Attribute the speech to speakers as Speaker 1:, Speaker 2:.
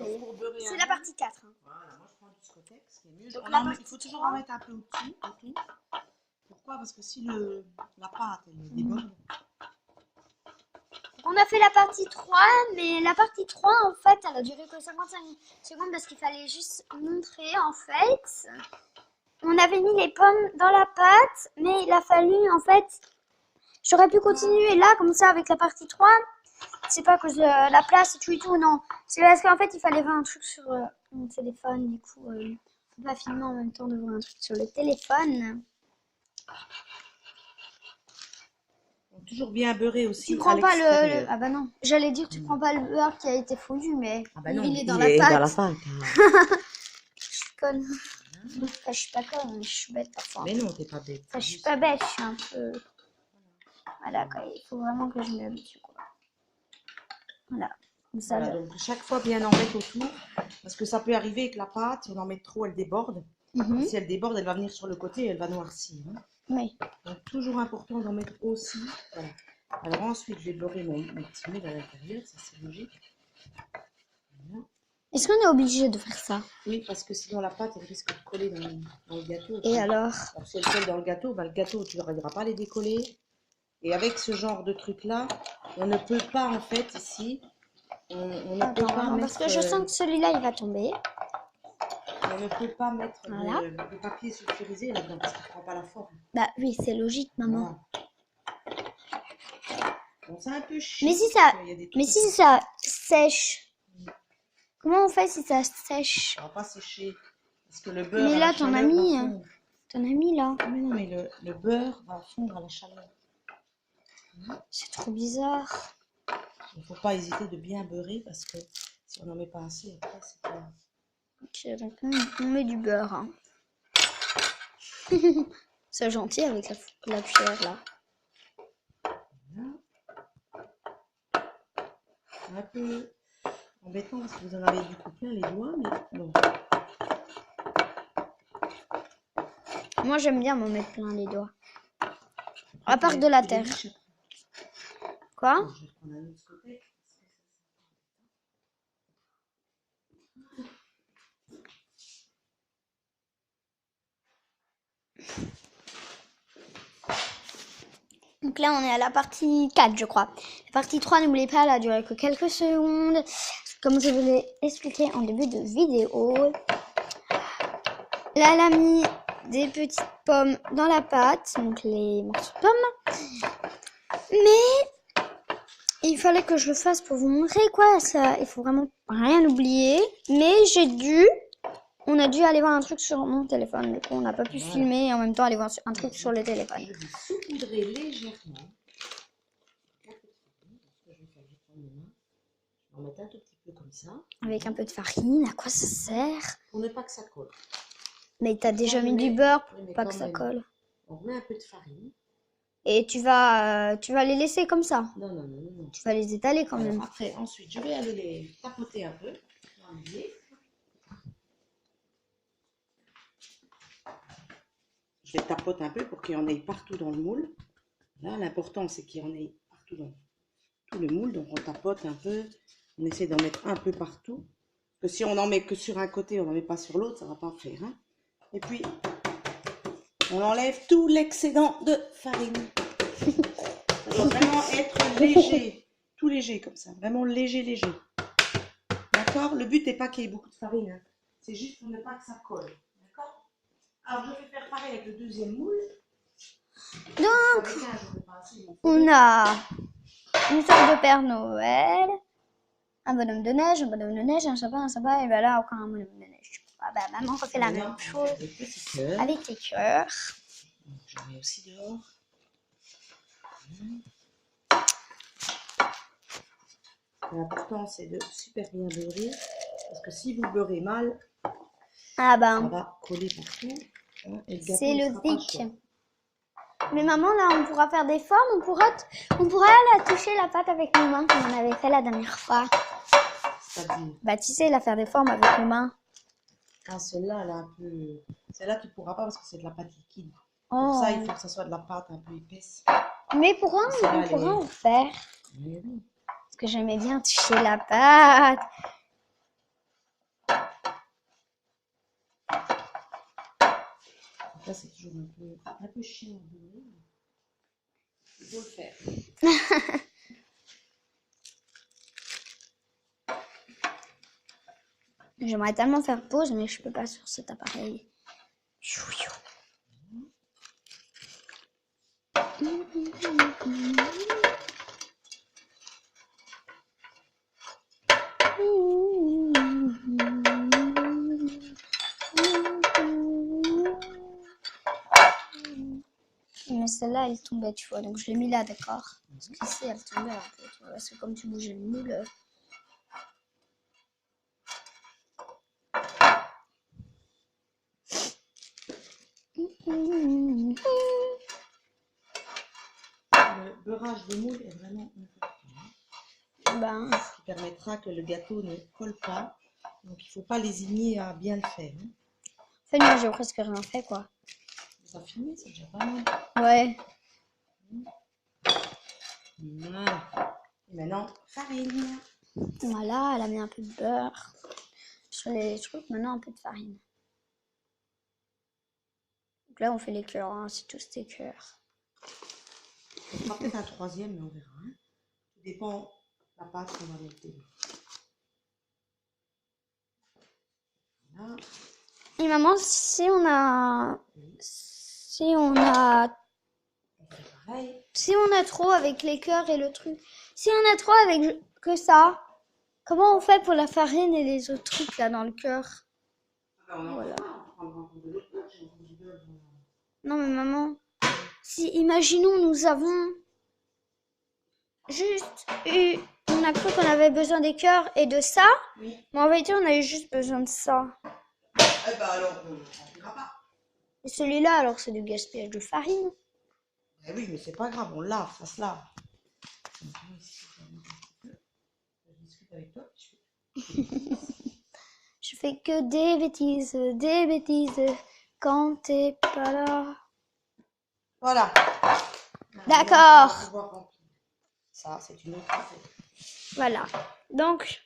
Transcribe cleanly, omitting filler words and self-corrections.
Speaker 1: Et
Speaker 2: Pour beurrer
Speaker 1: c'est
Speaker 2: un
Speaker 1: la
Speaker 2: œuf.
Speaker 1: partie 4. Hein.
Speaker 2: Voilà, moi je prends du discothèque, ce qui est mieux.
Speaker 1: Donc,
Speaker 2: Il faut toujours en mettre un peu au-dessus, autour. Pourquoi? Parce que si la pâte elle déborde,
Speaker 1: On a fait la partie 3, mais la partie 3, en fait, elle a duré que 55 secondes parce qu'il fallait juste montrer, en fait. On avait mis les pommes dans la pâte, mais il a fallu, en fait, j'aurais pu continuer là, comme ça, avec la partie 3. C'est pas à cause de la place et tout, non. C'est parce qu'en fait, il fallait voir un truc sur mon téléphone, du coup, on peut pas filmer en même temps de voir un truc sur le téléphone.
Speaker 2: on peut toujours bien beurrer aussi
Speaker 1: Tu
Speaker 2: à
Speaker 1: prends pas
Speaker 2: l'extérieur.
Speaker 1: Ah bah non, j'allais dire tu prends pas le beurre qui a été fondu, mais
Speaker 2: Ah bah non,
Speaker 1: il est dans
Speaker 2: il
Speaker 1: la
Speaker 2: est
Speaker 1: pâte.
Speaker 2: dans la pâte.
Speaker 1: Je suis conne. Enfin, je suis pas conne, je suis bête parfois.
Speaker 2: Mais non, t'es pas bête.
Speaker 1: Enfin, je suis pas bête, je suis un peu... Voilà, quoi, il faut vraiment que je m'y habitue, quoi. Voilà. Comme ça,
Speaker 2: Voilà, donc chaque fois bien en mettre autour, parce que ça peut arriver que la pâte, si on en met trop, elle déborde. Et si elle déborde, elle va venir sur le côté et elle va noircir. Hein.
Speaker 1: Oui.
Speaker 2: Donc toujours important d'en mettre aussi. Voilà. Alors ensuite, je vais beurrer mon petit moule à l'intérieur, ça c'est logique. Voilà.
Speaker 1: Est-ce qu'on est obligé de faire ça?
Speaker 2: Oui, parce que sinon la pâte, elle risque de coller dans le gâteau.
Speaker 1: Et alors?
Speaker 2: Alors si elle colle dans le gâteau, le gâteau, tu n'arriveras pas à les décoller. Et avec ce genre de truc-là, on ne peut pas en fait ici, on ne peut pas
Speaker 1: Attends,
Speaker 2: mettre...
Speaker 1: parce que je sens que celui-là, il va tomber.
Speaker 2: On ne peut pas mettre
Speaker 1: Voilà.
Speaker 2: de papier sulfurisé là-dedans parce qu'il ne prend pas la forme.
Speaker 1: Bah oui, c'est logique, maman.
Speaker 2: Voilà. Bon, c'est un peu chiant.
Speaker 1: Mais si ça sèche, comment on fait si ça sèche?
Speaker 2: Ça va pas sécher. Parce que le beurre.
Speaker 1: Mais
Speaker 2: à
Speaker 1: là,
Speaker 2: la
Speaker 1: t'en as
Speaker 2: chaleur
Speaker 1: mis.
Speaker 2: va fondre.
Speaker 1: T'en as mis là.
Speaker 2: Ah, mais non, mais le beurre va fondre à la chaleur.
Speaker 1: C'est trop bizarre.
Speaker 2: Il ne faut pas hésiter de bien beurrer parce que si on n'en met pas assez, après c'est pas.
Speaker 1: Ok, donc on met du beurre. Hein. C'est gentil avec la cuillère là.
Speaker 2: Voilà. C'est un peu embêtant parce que vous en avez du coup plein les doigts, mais bon.
Speaker 1: Moi j'aime bien m'en mettre plein les doigts. À part de la terre. Quoi?
Speaker 2: Je vais prendre un autre côté.
Speaker 1: Donc là on est à la partie 4 je crois. La partie 3, n'oubliez pas, elle a duré que quelques secondes. Comme je vous l'ai expliqué en début de vidéo. Là elle a mis des petites pommes dans la pâte. Donc les morceaux de pommes. Mais il fallait que je le fasse pour vous montrer quoi. Ça, il faut vraiment rien oublier. Mais on a dû aller voir un truc sur mon téléphone. Du coup, on n'a pas pu filmer et en même temps aller voir un truc sur le téléphone.
Speaker 2: Je vais saupoudrer légèrement. Je vais en mettre un tout petit peu comme ça.
Speaker 1: Avec un peu de farine, à quoi ça sert?
Speaker 2: Pour ne pas que ça colle.
Speaker 1: Mais t'as déjà mis du beurre pour
Speaker 2: mais
Speaker 1: pas
Speaker 2: quand
Speaker 1: que ça
Speaker 2: même.
Speaker 1: colle.
Speaker 2: On met un peu de farine.
Speaker 1: Et tu vas les laisser comme ça.
Speaker 2: Non.
Speaker 1: Tu vas les étaler quand même.
Speaker 2: Après, ensuite, je vais aller les tapoter un peu. Je les tapote un peu pour qu'il y en ait partout dans le moule. Là, l'important, c'est qu'il y en ait partout dans tout le moule. Donc, on tapote un peu. On essaie d'en mettre un peu partout. Parce que si on n'en met que sur un côté, on n'en met pas sur l'autre, ça ne va pas faire. Hein. Et puis, on enlève tout l'excédent de farine. Ça doit vraiment être léger. Tout léger comme ça. Vraiment léger. D'accord? Le but n'est pas qu'il y ait beaucoup de farine. Hein. C'est juste pour ne pas que ça colle. D'accord? Alors, je vais faire pareil avec le deuxième moule.
Speaker 1: Donc, on a une sorte de Père Noël, un bonhomme de neige, un sapin, et ben là encore un bonhomme de neige. Ah bah maman refait la même chose avec les cœurs.
Speaker 2: J'en mets aussi dehors. L'important c'est de super bien beurrer parce que si vous beurrez mal, ça va coller partout. Hein,
Speaker 1: c'est le hic. Mais maman, là, on pourra faire des formes, on pourra la toucher la pâte avec nos mains comme on avait fait la dernière fois.
Speaker 2: C'est-à-dire?
Speaker 1: Bah, tu sais, la faire des formes avec nos mains.
Speaker 2: Ah, celle-là, elle est un peu... Celle-là, tu ne pourras pas parce que c'est de la pâte liquide.
Speaker 1: Oh.
Speaker 2: Pour ça, il faut que ça soit de la pâte un peu épaisse.
Speaker 1: Mais on pourra en faire.
Speaker 2: Oui.
Speaker 1: Parce que j'aimais bien toucher la pâte.
Speaker 2: Ça, c'est toujours un peu chiant. Il faut le faire.
Speaker 1: J'aimerais tellement faire pause, mais je peux pas sur cet appareil. Mais celle-là, elle tombait, tu vois. Donc je l'ai mis là, d'accord. Parce qu'ici, elle tombait un peu, tu vois. Parce que comme tu bougeais le moule.
Speaker 2: Le beurrage de moule est vraiment important.
Speaker 1: Ben,
Speaker 2: Ce qui permettra que le gâteau ne colle pas. Donc il ne faut pas lésigner à bien le faire. Hein.
Speaker 1: en fait, moi, j'ai presque rien fait, quoi.
Speaker 2: Ça a filmé, c'est déjà pas mal.
Speaker 1: Ouais.
Speaker 2: Voilà. Et maintenant, farine.
Speaker 1: Voilà, elle a mis un peu de beurre sur les trucs. Maintenant, un peu de farine. Donc là, on fait les cœurs, hein. C'est tous des cœurs.
Speaker 2: On fera peut-être un troisième, mais on verra. Hein. Tout dépend de la pâte qu'on va mettre dedans. Voilà.
Speaker 1: Et maman, si on a
Speaker 2: Pareil.
Speaker 1: Si on a trop avec les cœurs et le truc, si on a trop avec que ça, comment on fait pour la farine et les autres trucs là dans le cœur? Voilà. Non mais maman, si imaginons nous avons juste eu, on a cru qu'on avait besoin des cœurs et de ça,
Speaker 2: Oui.
Speaker 1: mais en vérité on a eu juste besoin de ça.
Speaker 2: Eh ben alors, on ne remplira pas.
Speaker 1: Et celui-là alors c'est du gaspillage de farine.
Speaker 2: Eh oui, mais c'est pas grave, on lave, ça se lave. Je discute avec toi.
Speaker 1: Je fais que des bêtises quand t'es pas là.
Speaker 2: Voilà.
Speaker 1: D'accord.
Speaker 2: Ça, c'est une autre affaire.
Speaker 1: Voilà. Donc,